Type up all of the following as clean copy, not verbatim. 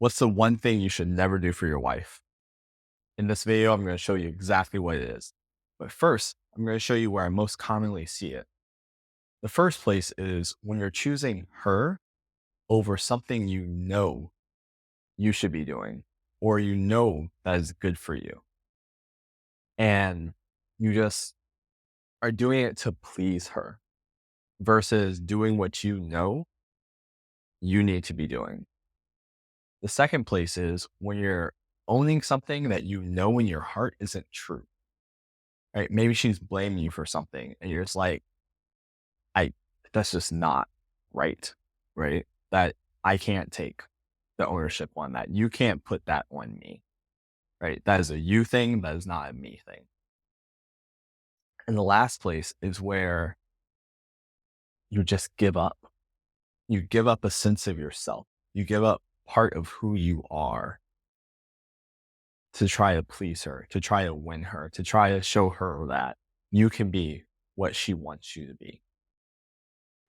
What's the one thing you should never do for your wife? In this video, I'm going to show you exactly what it is. But first, I'm going to show you where I most commonly see it. The first place is when you're choosing her over something you know you should be doing, or you know that is good for you. And you just are doing it to please her versus doing what you know you need to be doing. The second place is when you're owning something that you know in your heart isn't true, right? Maybe she's blaming you for something and you're just like, I, that's just not right, right? That I can't take the ownership on that. You can't put that on me, right? That is a you thing. That is not a me thing. And the last place is where you just give up. You give up a sense of yourself. You give up part of who you are to try to please her, to try to win her, to try to show her that you can be what she wants you to be.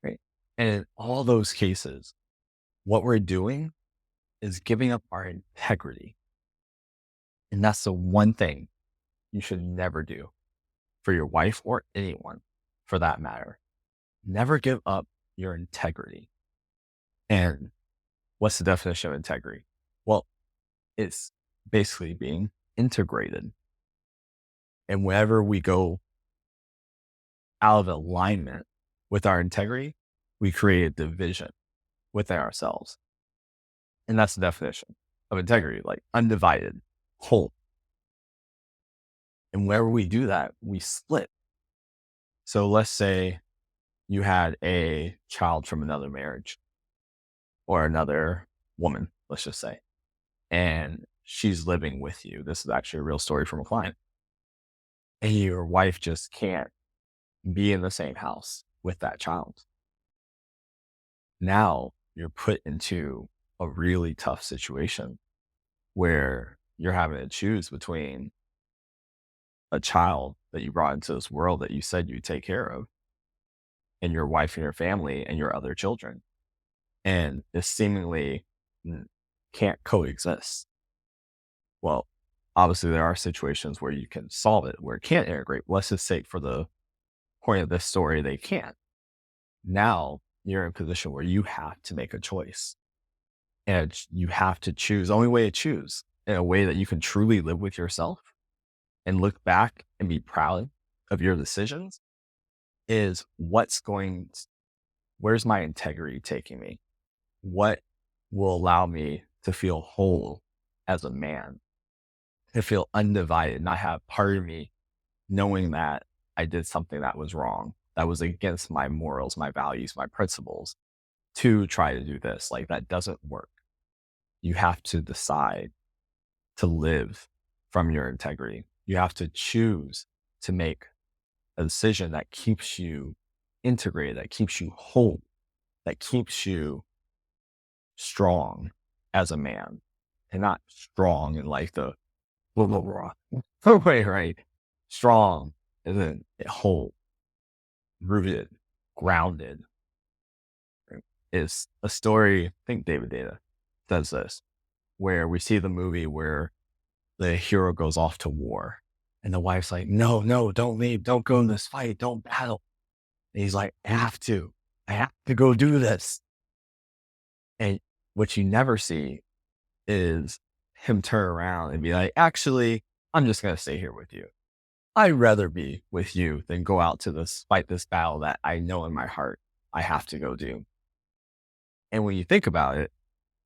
Right. And in all those cases, what we're doing is giving up our integrity. And that's the one thing you should never do for your wife or anyone for that matter. Never give up your integrity. And what's the definition of integrity? Well, it's basically being integrated. And whenever we go out of alignment with our integrity, we create a division within ourselves. And that's the definition of integrity, like undivided, whole. And wherever we do that, we split. So let's say you had a child from another marriage or another woman, let's just say, and she's living with you. This is actually a real story from a client. And your wife just can't be in the same house with that child. Now you're put into a really tough situation where you're having to choose between a child that you brought into this world that you said you'd take care of and your wife and your family and your other children. And this seemingly can't coexist. Well, obviously there are situations where you can solve it, where it can't integrate. Let's just say for the point of this story, they can't. Now you're in a position where you have to make a choice and you have to choose. The only way to choose in a way that you can truly live with yourself and look back and be proud of your decisions is where's my integrity taking me? What will allow me to feel whole as a man, to feel undivided, not have part of me knowing that I did something that was wrong, that was against my morals, my values, my principles to try to do this. Like that doesn't work. You have to decide to live from your integrity. You have to choose to make a decision that keeps you integrated, that keeps you whole, that keeps you strong as a man, and not strong in like the blah, blah, blah way, right? Strong as in whole, rooted, grounded. Is a story, I think David Data says this, where we see the movie where the hero goes off to war and the wife's like, no, no, don't leave. Don't go in this fight. Don't battle. And he's like, I have to go do this. And what you never see is him turn around and be like, actually, I'm just going to stay here with you. I'd rather be with you than go out to fight this battle that I know in my heart I have to go do. And when you think about it,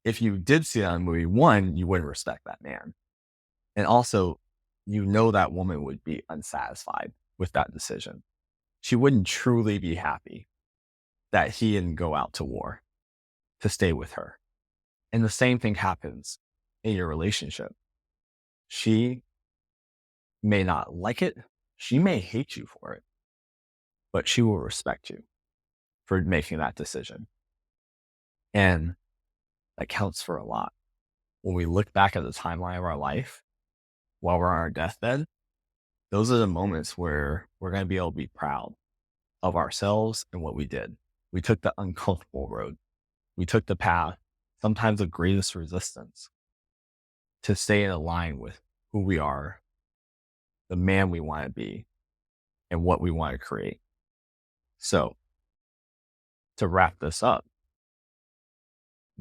if you did see that in movie, one, you wouldn't respect that man. And also, you know that woman would be unsatisfied with that decision. She wouldn't truly be happy that he didn't go out to war to stay with her. And the same thing happens in your relationship. She may not like it. She may hate you for it, but she will respect you for making that decision. And that counts for a lot. When we look back at the timeline of our life while we're on our deathbed, those are the moments where we're going to be able to be proud of ourselves and what we did. We took the uncomfortable road. We took the path, sometimes of greatest resistance, to stay in line with who we are, the man we want to be, and what we want to create. So, to wrap this up,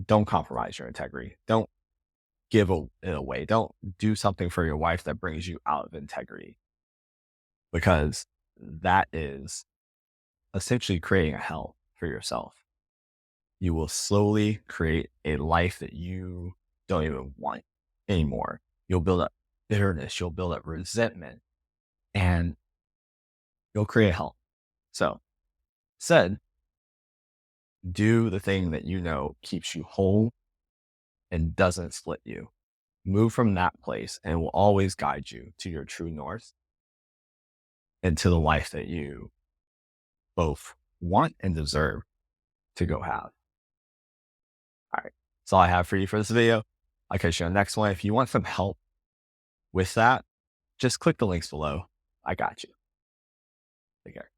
don't compromise your integrity. Don't it away. Don't do something for your wife that brings you out of integrity, because that is essentially creating a hell for yourself. You will slowly create a life that you don't even want anymore. You'll build up bitterness, you'll build up resentment, and you'll create hell. So, said, do the thing that you know keeps you whole and doesn't split you. Move from that place, and it will always guide you to your true north and to the life that you both want and deserve to go have. All right. That's all I have for you for this video. I'll catch you on the next one. If you want some help with that, just click the links below. I got you. Take care.